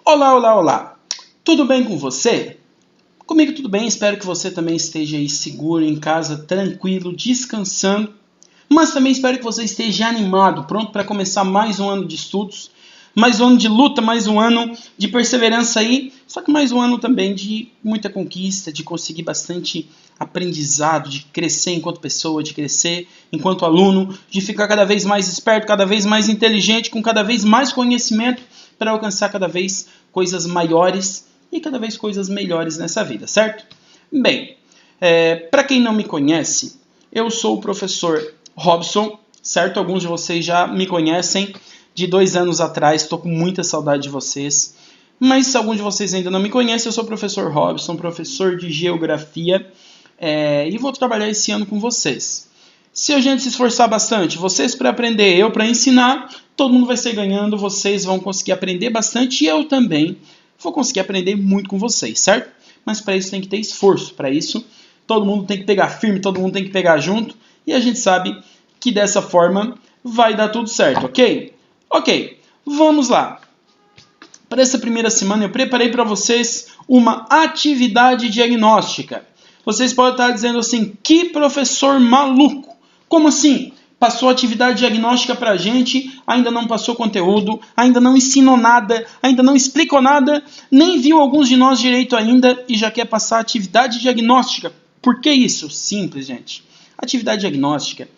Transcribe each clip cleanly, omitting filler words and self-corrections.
Olá, olá, olá! Tudo bem com você? Comigo tudo bem, espero que você também esteja aí seguro em casa, tranquilo, descansando. Mas também espero que você esteja animado, pronto para começar mais um ano de estudos, mais um ano de luta, mais um ano de perseverança aí, só que mais um ano também de muita conquista, de conseguir bastante aprendizado, de crescer enquanto pessoa, de crescer enquanto aluno, de ficar cada vez mais esperto, cada vez mais inteligente, com cada vez mais conhecimento para alcançar cada vez coisas maiores e cada vez coisas melhores nessa vida, certo? Bem, para quem não me conhece, eu sou o professor Robson, certo? Alguns de vocês já me conhecem de 2 anos atrás, estou com muita saudade de vocês. Mas se algum de vocês ainda não me conhece, eu sou o professor Robson, professor de Geografia, e vou trabalhar esse ano com vocês. Se a gente se esforçar bastante, vocês para aprender, eu para ensinar, todo mundo vai ser ganhando, vocês vão conseguir aprender bastante e eu também vou conseguir aprender muito com vocês, certo? Mas para isso tem que ter esforço, para isso todo mundo tem que pegar firme, todo mundo tem que pegar junto e a gente sabe que dessa forma vai dar tudo certo, ok? Ok, vamos lá. Para essa primeira semana eu preparei para vocês uma atividade diagnóstica. Vocês podem estar dizendo assim, que professor maluco! Como assim? Passou atividade diagnóstica para a gente, ainda não passou conteúdo, ainda não ensinou nada, ainda não explicou nada, nem viu alguns de nós direito ainda e já quer passar atividade diagnóstica. Por que isso? Simples, gente. Atividade diagnóstica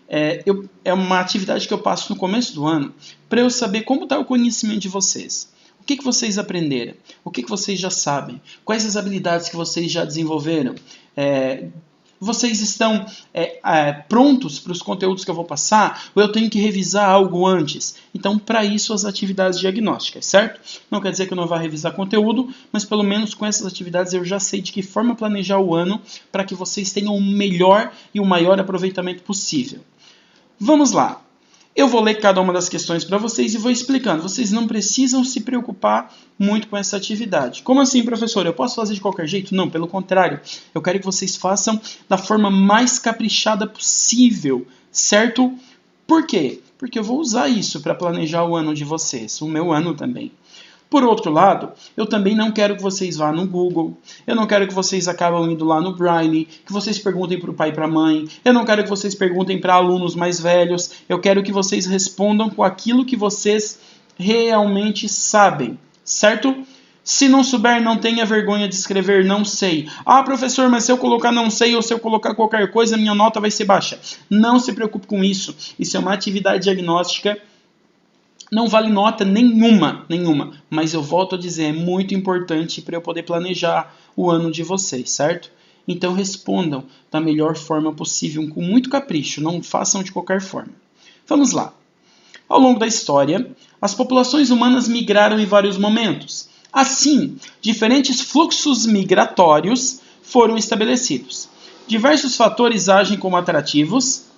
é uma atividade que eu passo no começo do ano para eu saber como está o conhecimento de vocês. O que vocês aprenderam? O que vocês já sabem? Quais as habilidades que vocês já desenvolveram? Vocês estão prontos para os conteúdos que eu vou passar? Ou eu tenho que revisar algo antes? Então, para isso, as atividades diagnósticas, certo? Não quer dizer que eu não vá revisar conteúdo, mas pelo menos com essas atividades eu já sei de que forma planejar o ano para que vocês tenham o melhor e o maior aproveitamento possível. Vamos lá. Eu vou ler cada uma das questões para vocês e vou explicando. Vocês não precisam se preocupar muito com essa atividade. Como assim, professor? Eu posso fazer de qualquer jeito? Não, pelo contrário. Eu quero que vocês façam da forma mais caprichada possível, certo? Por quê? Porque eu vou usar isso para planejar o ano de vocês, o meu ano também. Por outro lado, eu também não quero que vocês vá no Google, eu não quero que vocês acabem indo lá no Braille, que vocês perguntem para o pai e para a mãe, eu não quero que vocês perguntem para alunos mais velhos, eu quero que vocês respondam com aquilo que vocês realmente sabem, certo? Se não souber, não tenha vergonha de escrever não sei. Ah, professor, mas se eu colocar não sei ou se eu colocar qualquer coisa, minha nota vai ser baixa. Não se preocupe com isso, isso é uma atividade diagnóstica. Não vale nota nenhuma, mas eu volto a dizer, é muito importante para eu poder planejar o ano de vocês, certo? Então respondam da melhor forma possível, com muito capricho, não façam de qualquer forma. Vamos lá. Ao longo da história, as populações humanas migraram em vários momentos. Assim, diferentes fluxos migratórios foram estabelecidos. Diversos fatores agem como atrativos,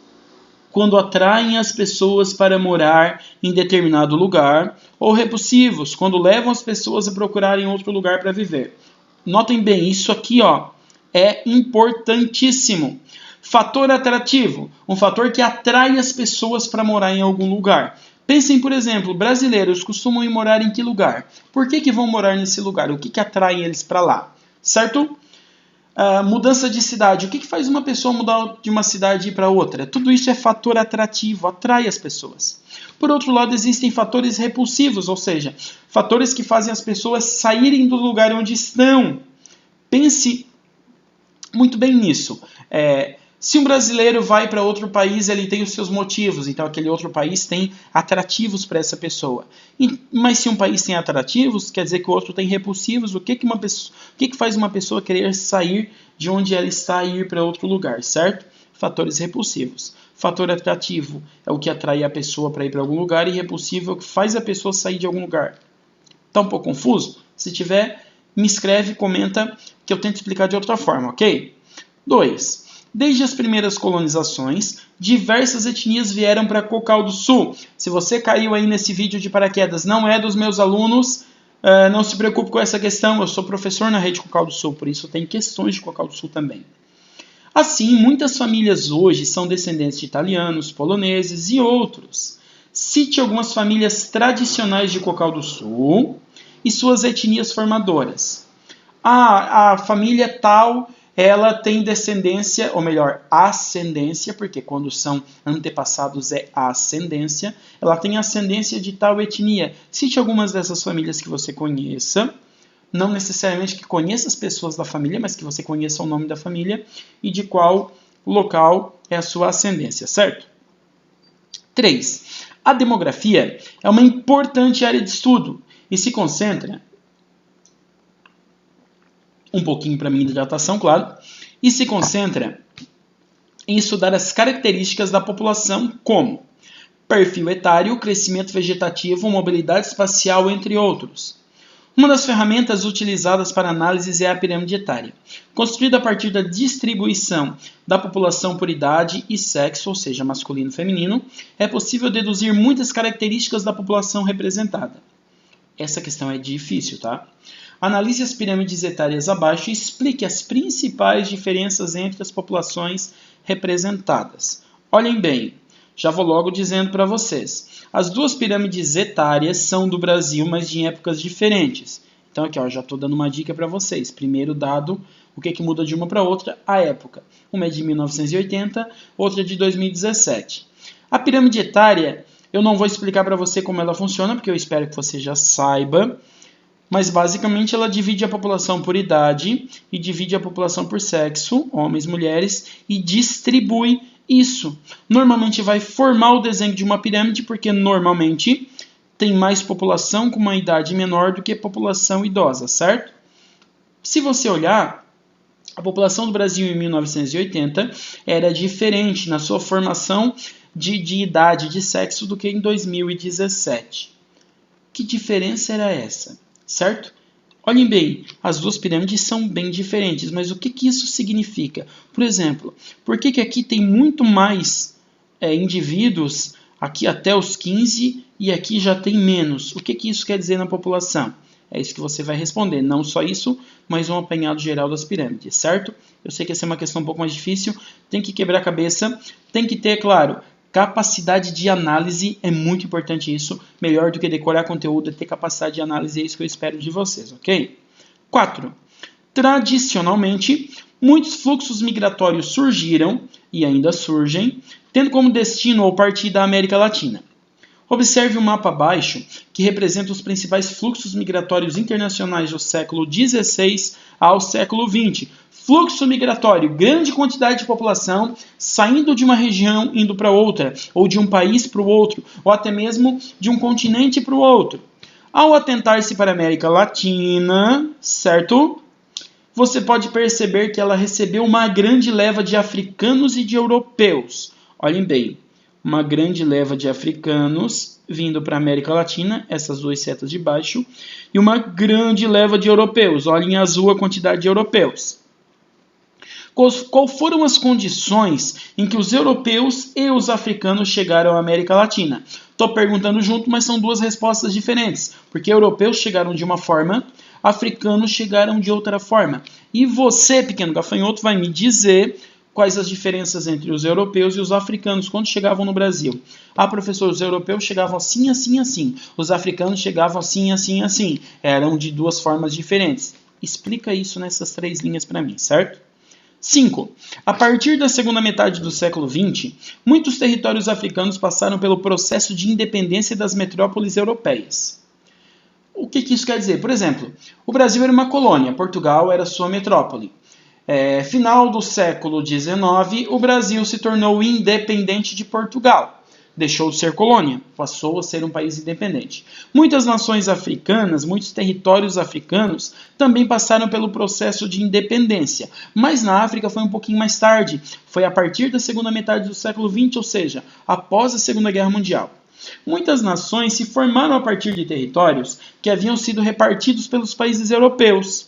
quando atraem as pessoas para morar em determinado lugar, ou repulsivos, quando levam as pessoas a procurarem outro lugar para viver. Notem bem, isso aqui é importantíssimo. Fator atrativo, um fator que atrai as pessoas para morar em algum lugar. Pensem, por exemplo, brasileiros costumam ir morar em que lugar? Por que vão morar nesse lugar? O que atrai eles para lá? Certo? Mudança de cidade. O que faz uma pessoa mudar de uma cidade e ir para outra? Tudo isso é fator atrativo, atrai as pessoas. Por outro lado, existem fatores repulsivos, ou seja, fatores que fazem as pessoas saírem do lugar onde estão. Pense muito bem nisso. Se um brasileiro vai para outro país, ele tem os seus motivos, então aquele outro país tem atrativos para essa pessoa. Mas se um país tem atrativos, quer dizer que o outro tem repulsivos. O que faz uma pessoa querer sair de onde ela está e ir para outro lugar, certo? Fatores repulsivos. Fator atrativo é o que atrai a pessoa para ir para algum lugar e repulsivo é o que faz a pessoa sair de algum lugar. Está um pouco confuso? Se tiver, me escreve, comenta que eu tento explicar de outra forma, ok? 2. Desde as primeiras colonizações, diversas etnias vieram para Cocal do Sul. Se você caiu aí nesse vídeo de paraquedas, não é dos meus alunos, não se preocupe com essa questão. Eu sou professor na rede Cocal do Sul, por isso tem questões de Cocal do Sul também. Assim, muitas famílias hoje são descendentes de italianos, poloneses e outros. Cite algumas famílias tradicionais de Cocal do Sul e suas etnias formadoras. A família tal, ela tem descendência, ou melhor, ascendência, porque quando são antepassados é ascendência, ela tem ascendência de tal etnia. Cite algumas dessas famílias que você conheça, não necessariamente que conheça as pessoas da família, mas que você conheça o nome da família e de qual local é a sua ascendência, certo? 3. A demografia é uma importante área de estudo e se concentra, um pouquinho para minha hidratação, claro, e se concentra em estudar as características da população como perfil etário, crescimento vegetativo, mobilidade espacial, entre outros. Uma das ferramentas utilizadas para análises é a pirâmide etária. Construída a partir da distribuição da população por idade e sexo, ou seja, masculino e feminino, é possível deduzir muitas características da população representada. Essa questão é difícil, tá? Analise as pirâmides etárias abaixo e explique as principais diferenças entre as populações representadas. Olhem bem, já vou logo dizendo para vocês. As duas pirâmides etárias são do Brasil, mas de épocas diferentes. Então aqui ó, já estou dando uma dica para vocês. Primeiro dado, o que muda de uma para outra? A época. Uma é de 1980, outra é de 2017. A pirâmide etária, eu não vou explicar para você como ela funciona, porque eu espero que você já saiba. Mas basicamente ela divide a população por idade e divide a população por sexo, homens, mulheres, e distribui isso. Normalmente vai formar o desenho de uma pirâmide, porque normalmente tem mais população com uma idade menor do que população idosa, certo? Se você olhar, a população do Brasil em 1980 era diferente na sua formação de idade, de sexo, do que em 2017. Que diferença era essa? Certo? Olhem bem, as duas pirâmides são bem diferentes, mas o que isso significa? Por exemplo, por que aqui tem muito mais indivíduos, aqui até os 15, e aqui já tem menos? O que isso quer dizer na população? É isso que você vai responder, não só isso, mas um apanhado geral das pirâmides, certo? Eu sei que essa é uma questão um pouco mais difícil, tem que quebrar a cabeça, tem que ter, claro, capacidade de análise, é muito importante isso. Melhor do que decorar conteúdo é ter capacidade de análise, é isso que eu espero de vocês, ok? 4. Tradicionalmente, muitos fluxos migratórios surgiram, e ainda surgem, tendo como destino ou partida a América Latina. Observe o mapa abaixo, que representa os principais fluxos migratórios internacionais do século XVI ao século XX. Fluxo migratório, grande quantidade de população saindo de uma região indo para outra, ou de um país para o outro, ou até mesmo de um continente para o outro. Ao atentar-se para a América Latina, certo? Você pode perceber que ela recebeu uma grande leva de africanos e de europeus. Olhem bem, uma grande leva de africanos vindo para a América Latina, essas duas setas de baixo, e uma grande leva de europeus. Olhem em azul a quantidade de europeus. Qual foram as condições em que os europeus e os africanos chegaram à América Latina? Estou perguntando junto, mas são duas respostas diferentes, porque europeus chegaram de uma forma, africanos chegaram de outra forma. E você, pequeno gafanhoto, vai me dizer quais as diferenças entre os europeus e os africanos quando chegavam no Brasil. Ah, professor, os europeus chegavam assim, assim, assim. Os africanos chegavam assim, assim, assim. Eram de duas formas diferentes. Explica isso nessas 3 linhas para mim, certo? 5. A partir da segunda metade do século XX, muitos territórios africanos passaram pelo processo de independência das metrópoles europeias. O que isso quer dizer? Por exemplo, o Brasil era uma colônia, Portugal era sua metrópole. Final do século XIX, o Brasil se tornou independente de Portugal. Deixou de ser colônia, passou a ser um país independente. Muitas nações africanas, muitos territórios africanos também passaram pelo processo de independência, mas na África foi um pouquinho mais tarde, foi a partir da segunda metade do século XX, ou seja, após a Segunda Guerra Mundial. Muitas nações se formaram a partir de territórios que haviam sido repartidos pelos países europeus.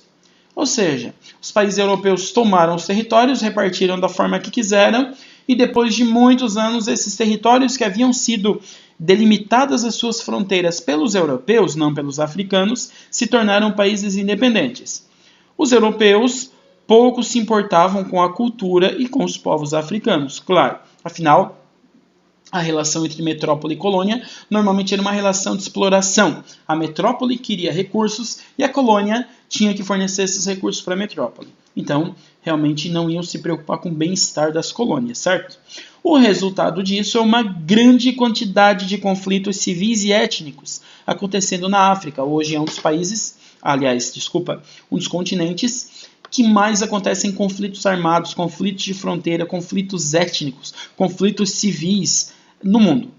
Ou seja, os países europeus tomaram os territórios, repartiram da forma que quiseram, e depois de muitos anos, esses territórios que haviam sido delimitadas as suas fronteiras pelos europeus, não pelos africanos, se tornaram países independentes. Os europeus pouco se importavam com a cultura e com os povos africanos, claro. Afinal, A relação entre metrópole e colônia normalmente era uma relação de exploração. A metrópole queria recursos e a colônia tinha que fornecer esses recursos para a metrópole. Então, realmente não iam se preocupar com o bem-estar das colônias, certo? O resultado disso é uma grande quantidade de conflitos civis e étnicos acontecendo na África. Hoje é um dos um dos continentes que mais acontecem conflitos armados, conflitos de fronteira, conflitos étnicos, conflitos civis no mundo.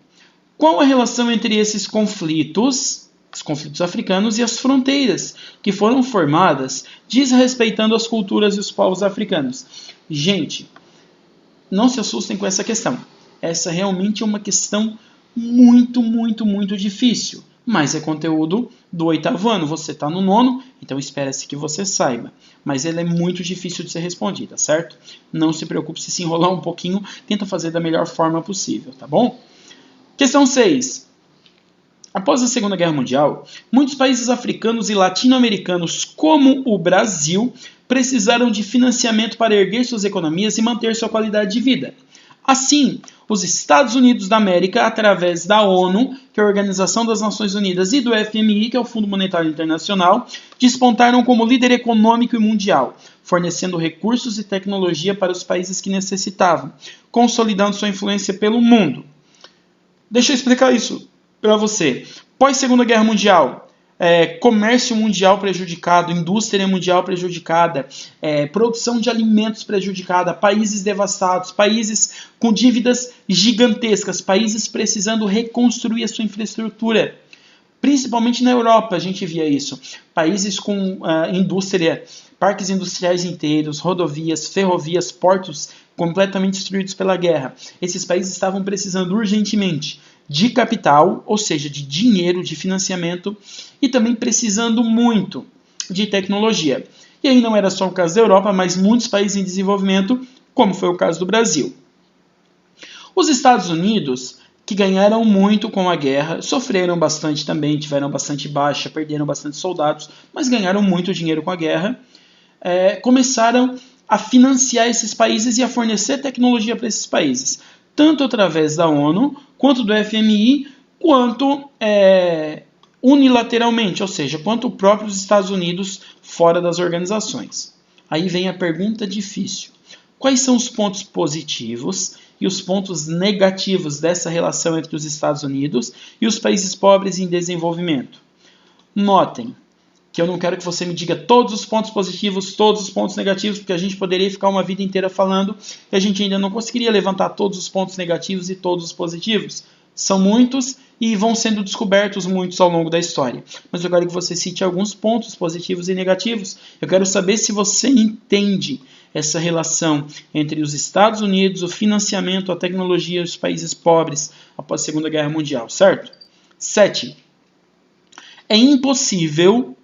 Qual a relação entre esses conflitos, os conflitos africanos e as fronteiras que foram formadas desrespeitando as culturas e os povos africanos? Gente, não se assustem com essa questão. Essa realmente é uma questão muito, muito, muito difícil. Mas é conteúdo do 8º ano. Você está no 9º, então espera-se que você saiba. Mas ela é muito difícil de ser respondida, certo? Não se preocupe se enrolar um pouquinho. Tenta fazer da melhor forma possível, tá bom? Questão 6. Após a Segunda Guerra Mundial, muitos países africanos e latino-americanos, como o Brasil, precisaram de financiamento para erguer suas economias e manter sua qualidade de vida. Assim, os Estados Unidos da América, através da ONU, que é a Organização das Nações Unidas, e do FMI, que é o Fundo Monetário Internacional, despontaram como líder econômico e mundial, fornecendo recursos e tecnologia para os países que necessitavam, consolidando sua influência pelo mundo. Deixa eu explicar isso para você. Pós-Segunda Guerra Mundial, comércio mundial prejudicado, indústria mundial prejudicada, produção de alimentos prejudicada, países devastados, países com dívidas gigantescas, países precisando reconstruir a sua infraestrutura. Principalmente na Europa a gente via isso. Países com indústria, parques industriais inteiros, rodovias, ferrovias, portos completamente destruídos pela guerra. Esses países estavam precisando urgentemente de capital, ou seja, de dinheiro, de financiamento, e também precisando muito de tecnologia. E aí não era só o caso da Europa, mas muitos países em desenvolvimento, como foi o caso do Brasil. Os Estados Unidos, que ganharam muito com a guerra, sofreram bastante também, tiveram bastante baixa, perderam bastante soldados, mas ganharam muito dinheiro com a guerra, começaram a financiar esses países e a fornecer tecnologia para esses países, tanto através da ONU, quanto do FMI, quanto unilateralmente, ou seja, quanto próprios Estados Unidos fora das organizações. Aí vem a pergunta difícil. Quais são os pontos positivos e os pontos negativos dessa relação entre os Estados Unidos e os países pobres em desenvolvimento? Notem que eu não quero que você me diga todos os pontos positivos, todos os pontos negativos, porque a gente poderia ficar uma vida inteira falando e a gente ainda não conseguiria levantar todos os pontos negativos e todos os positivos. São muitos e vão sendo descobertos muitos ao longo da história. Mas eu quero que você cite alguns pontos positivos e negativos. Eu quero saber se você entende essa relação entre os Estados Unidos, o financiamento, a tecnologia e os países pobres após a Segunda Guerra Mundial, certo? 7. É impossível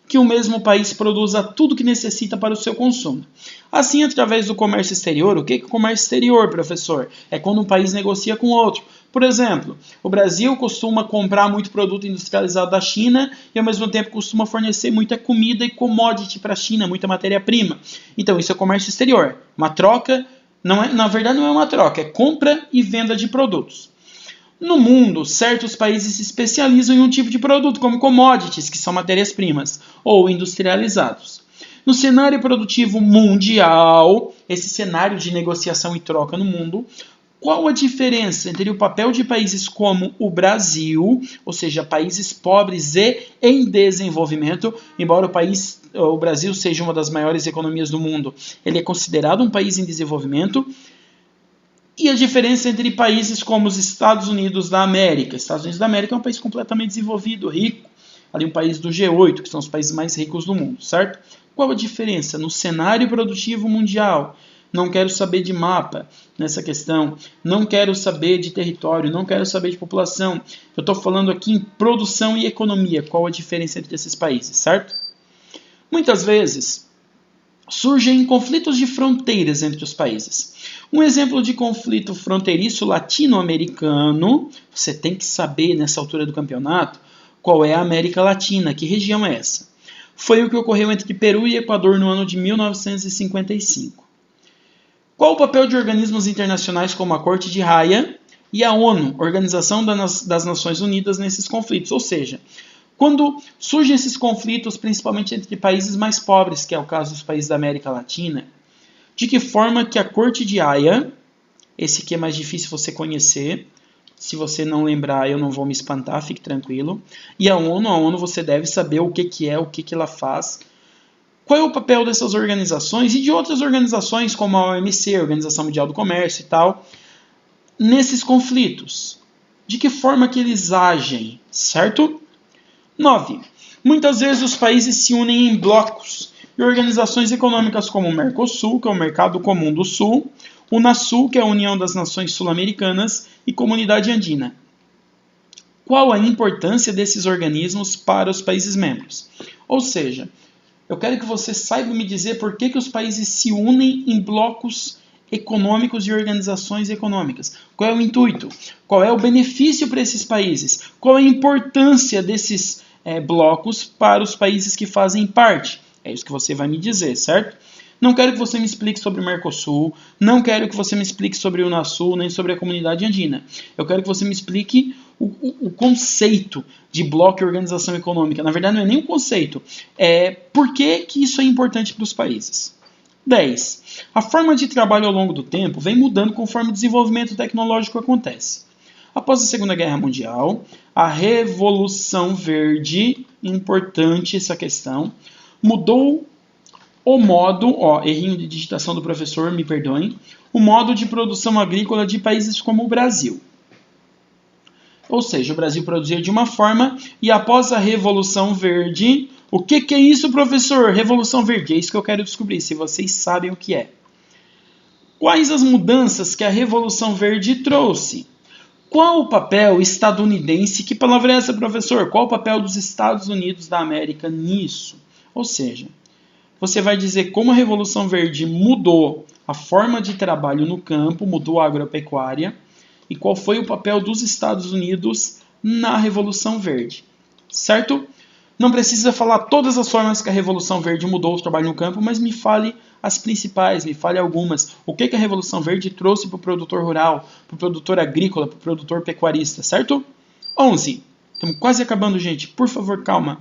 que o mesmo país produza tudo o que necessita para o seu consumo. Assim, através do comércio exterior, o que é o comércio exterior, professor? É quando um país negocia com outro. Por exemplo, o Brasil costuma comprar muito produto industrializado da China e, ao mesmo tempo, costuma fornecer muita comida e commodity para a China, muita matéria-prima. Então, isso é comércio exterior. Uma troca, na verdade não é uma troca, é compra e venda de produtos. No mundo, certos países se especializam em um tipo de produto, como commodities, que são matérias-primas, ou industrializados. No cenário produtivo mundial, esse cenário de negociação e troca no mundo, qual a diferença entre o papel de países como o Brasil, ou seja, países pobres e em desenvolvimento, embora o Brasil seja uma das maiores economias do mundo, ele é considerado um país em desenvolvimento, e a diferença entre países como os Estados Unidos da América. Estados Unidos da América é um país completamente desenvolvido, rico. Ali um país do G8, que são os países mais ricos do mundo, certo? Qual a diferença no cenário produtivo mundial? Não quero saber de mapa nessa questão. Não quero saber de território. Não quero saber de população. Eu estou falando aqui em produção e economia. Qual a diferença entre esses países, certo? Muitas vezes surgem conflitos de fronteiras entre os países. Um exemplo de conflito fronteiriço latino-americano, você tem que saber nessa altura do campeonato qual é a América Latina, que região é essa. Foi o que ocorreu entre Peru e Equador no ano de 1955. Qual o papel de organismos internacionais como a Corte de Haia e a ONU, Organização das Nações Unidas, nesses conflitos? Ou seja, quando surgem esses conflitos, principalmente entre países mais pobres, que é o caso dos países da América Latina, de que forma que a Corte de Haia, esse aqui é mais difícil você conhecer, se você não lembrar eu não vou me espantar, fique tranquilo, e a ONU você deve saber o que é, o que ela faz. Qual é o papel dessas organizações e de outras organizações como a OMC, a Organização Mundial do Comércio e tal, nesses conflitos? De que forma que eles agem, certo? 9. Muitas vezes os países se unem em blocos e organizações econômicas como o Mercosul, que é o Mercado Comum do Sul, o Unasul, que é a União das Nações Sul-Americanas, e Comunidade Andina. Qual a importância desses organismos para os países membros? Ou seja, eu quero que você saiba me dizer por que os países se unem em blocos econômicos e organizações econômicas. Qual é o intuito? Qual é o benefício para esses países? Qual é a importância desses blocos para os países que fazem parte? É isso que você vai me dizer, certo? Não quero que você me explique sobre o Mercosul, não quero que você me explique sobre o Unasul, nem sobre a Comunidade Andina. Eu quero que você me explique o conceito de bloco e organização econômica. Na verdade, não é nem um conceito. É por que isso é importante para os países. 10. A forma de trabalho ao longo do tempo vem mudando conforme o desenvolvimento tecnológico acontece. Após a Segunda Guerra Mundial, a Revolução Verde, importante essa questão, mudou o modo, errinho de digitação do professor, me perdoem, o modo de produção agrícola de países como o Brasil. Ou seja, o Brasil produzia de uma forma e após a Revolução Verde, o que é isso, professor? Revolução Verde, é isso que eu quero descobrir, se vocês sabem o que é. Quais as mudanças que a Revolução Verde trouxe? Qual o papel estadunidense? Que palavra é essa, professor? Qual o papel dos Estados Unidos da América nisso? Ou seja, você vai dizer como a Revolução Verde mudou a forma de trabalho no campo, mudou a agropecuária, e qual foi o papel dos Estados Unidos na Revolução Verde, certo? Não precisa falar todas as formas que a Revolução Verde mudou o trabalho no campo, mas me fale as principais, me fale algumas. O que a Revolução Verde trouxe para o produtor rural, para o produtor agrícola, para o produtor pecuarista, certo? 11. Estamos quase acabando, gente. Por favor, calma.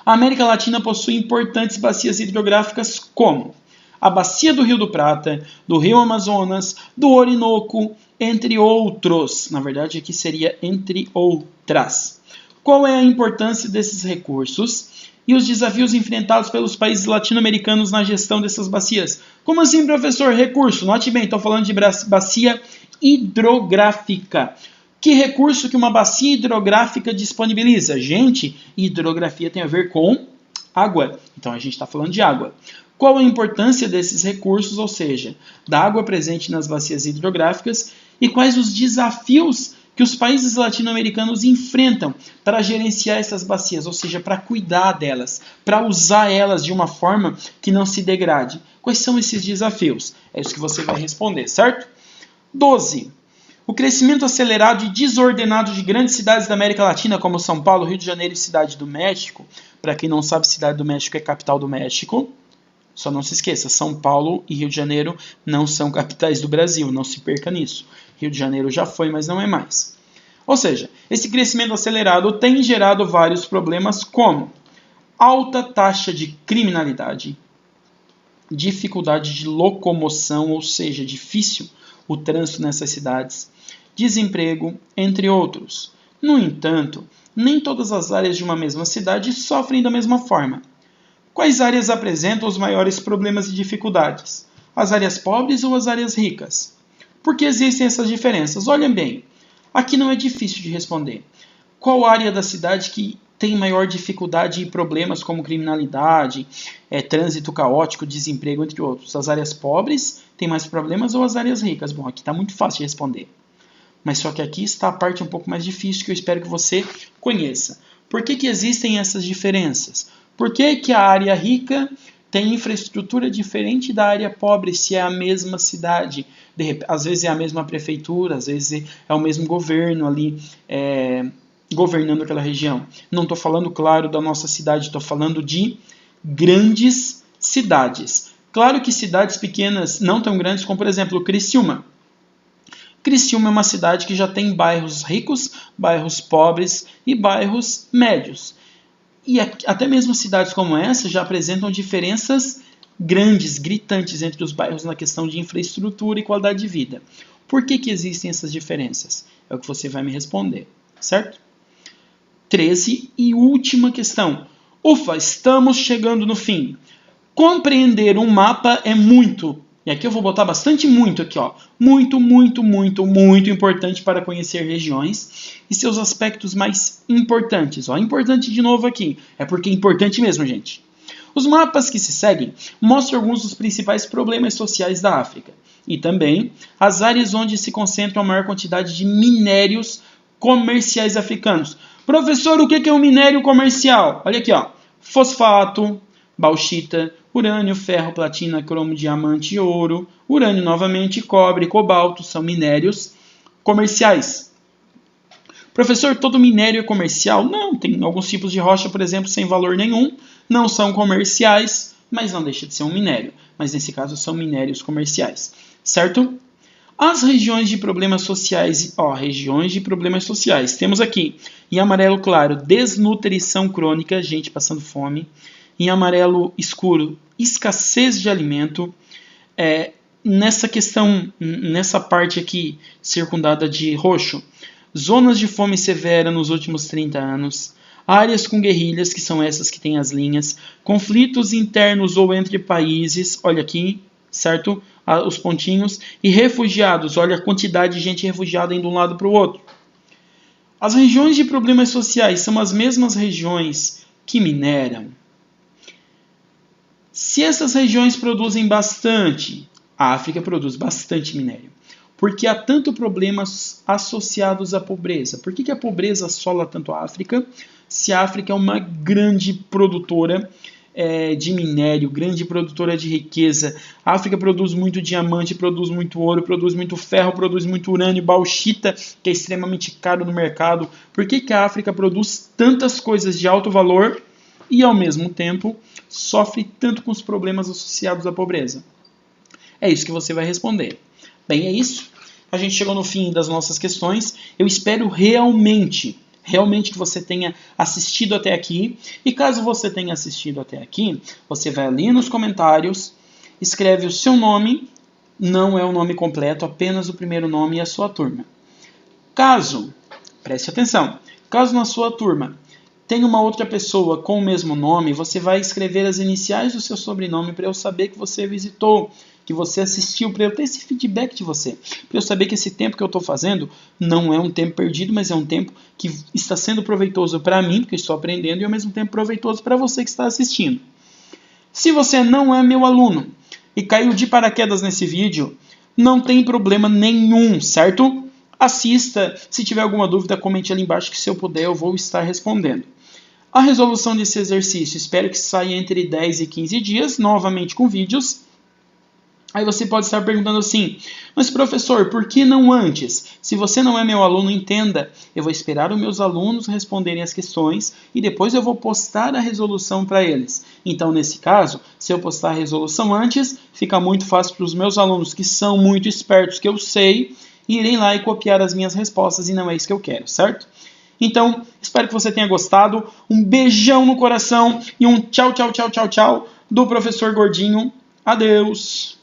A América Latina possui importantes bacias hidrográficas como a Bacia do Rio do Prata, do Rio Amazonas, do Orinoco, entre outros. Na verdade, aqui seria entre outras. Qual é a importância desses recursos e os desafios enfrentados pelos países latino-americanos na gestão dessas bacias? Como assim, professor? Recurso. Note bem, estou falando de bacia hidrográfica. Que recurso que uma bacia hidrográfica disponibiliza? Gente, hidrografia tem a ver com água. Então a gente está falando de água. Qual a importância desses recursos, ou seja, da água presente nas bacias hidrográficas e quais os desafios que os países latino-americanos enfrentam para gerenciar essas bacias, ou seja, para cuidar delas, para usar elas de uma forma que não se degrade? Quais são esses desafios? É isso que você vai responder, certo? 12. O crescimento acelerado e desordenado de grandes cidades da América Latina, como São Paulo, Rio de Janeiro e Cidade do México. Para quem não sabe, Cidade do México é capital do México. Só não se esqueça, São Paulo e Rio de Janeiro não são capitais do Brasil, não se perca nisso. Rio de Janeiro já foi, mas não é mais. Ou seja, esse crescimento acelerado tem gerado vários problemas como alta taxa de criminalidade, dificuldade de locomoção, ou seja, difícil o trânsito nessas cidades, desemprego, entre outros. No entanto, nem todas as áreas de uma mesma cidade sofrem da mesma forma. Quais áreas apresentam os maiores problemas e dificuldades? As áreas pobres ou as áreas ricas? Por que existem essas diferenças? Olhem bem, aqui não é difícil de responder. Qual área da cidade que tem maior dificuldade e problemas como criminalidade, trânsito caótico, desemprego, entre outros? As áreas pobres têm mais problemas ou as áreas ricas? Bom, aqui está muito fácil de responder. Mas só que aqui está a parte um pouco mais difícil que eu espero que você conheça. Por que existem essas diferenças? Por que a área rica tem infraestrutura diferente da área pobre se é a mesma cidade? Às vezes é a mesma prefeitura, às vezes é o mesmo governo ali governando aquela região. Não estou falando, claro, da nossa cidade, estou falando de grandes cidades. Claro que cidades pequenas, não tão grandes como, por exemplo, Criciúma. Criciúma é uma cidade que já tem bairros ricos, bairros pobres e bairros médios. E até mesmo cidades como essa já apresentam diferenças grandes, gritantes entre os bairros na questão de infraestrutura e qualidade de vida. Por que existem essas diferenças? É o que você vai me responder, certo? 13 e última questão. Ufa, estamos chegando no fim. Compreender um mapa é muito, e aqui eu vou botar bastante muito aqui, ó. Muito, muito, muito, muito importante para conhecer regiões e seus aspectos mais importantes. Ó, importante de novo aqui, é porque é importante mesmo, gente. Os mapas que se seguem mostram alguns dos principais problemas sociais da África e também as áreas onde se concentram a maior quantidade de minérios comerciais africanos. Professor, o que é um minério comercial? Olha aqui, ó. Fosfato, bauxita, urânio, ferro, platina, cromo, diamante e ouro, urânio novamente, cobre, cobalto, são minérios comerciais. Professor, todo minério é comercial? Não, tem alguns tipos de rocha, por exemplo, sem valor nenhum, não são comerciais, mas não deixa de ser um minério. Mas nesse caso são minérios comerciais, certo? As regiões de problemas sociais, regiões de problemas sociais. Temos aqui, em amarelo claro, desnutrição crônica, gente passando fome. Em amarelo escuro, escassez de alimento. Nessa questão, nessa parte aqui circundada de roxo, zonas de fome severa nos últimos 30 anos. Áreas com guerrilhas, que são essas que têm as linhas. Conflitos internos ou entre países, olha aqui, certo? Os pontinhos. E refugiados, olha a quantidade de gente refugiada indo de um lado para o outro. As regiões de problemas sociais são as mesmas regiões que mineram. Se essas regiões produzem bastante, a África produz bastante minério. Porque há tanto problemas associados à pobreza. Por que a pobreza assola tanto a África? Se a África é uma grande produtora de minério, grande produtora de riqueza. A África produz muito diamante, produz muito ouro, produz muito ferro, produz muito urânio, bauxita, que é extremamente caro no mercado. Por que a África produz tantas coisas de alto valor e, ao mesmo tempo, sofre tanto com os problemas associados à pobreza? É isso que você vai responder. Bem, é isso. A gente chegou no fim das nossas questões. Eu espero realmente que você tenha assistido até aqui. E caso você tenha assistido até aqui, você vai ali nos comentários, escreve o seu nome, não é o nome completo, apenas o primeiro nome e a sua turma. Caso, preste atenção, caso na sua turma tenha uma outra pessoa com o mesmo nome, você vai escrever as iniciais do seu sobrenome para eu saber que você visitou, que você assistiu, para eu ter esse feedback de você, para eu saber que esse tempo que eu estou fazendo não é um tempo perdido, mas é um tempo que está sendo proveitoso para mim, porque eu estou aprendendo, e ao mesmo tempo proveitoso para você que está assistindo. Se você não é meu aluno e caiu de paraquedas nesse vídeo, não tem problema nenhum, certo? Assista, se tiver alguma dúvida, comente ali embaixo que se eu puder eu vou estar respondendo. A resolução desse exercício, espero que saia entre 10 e 15 dias, novamente com vídeos. Aí você pode estar perguntando assim, mas professor, por que não antes? Se você não é meu aluno, entenda, eu vou esperar os meus alunos responderem as questões e depois eu vou postar a resolução para eles. Então, nesse caso, se eu postar a resolução antes, fica muito fácil para os meus alunos, que são muito espertos, que eu sei, irem lá e copiar as minhas respostas, e não é isso que eu quero, certo? Então, espero que você tenha gostado. Um beijão no coração e um tchau, tchau, tchau, tchau, tchau do professor Gordinho. Adeus!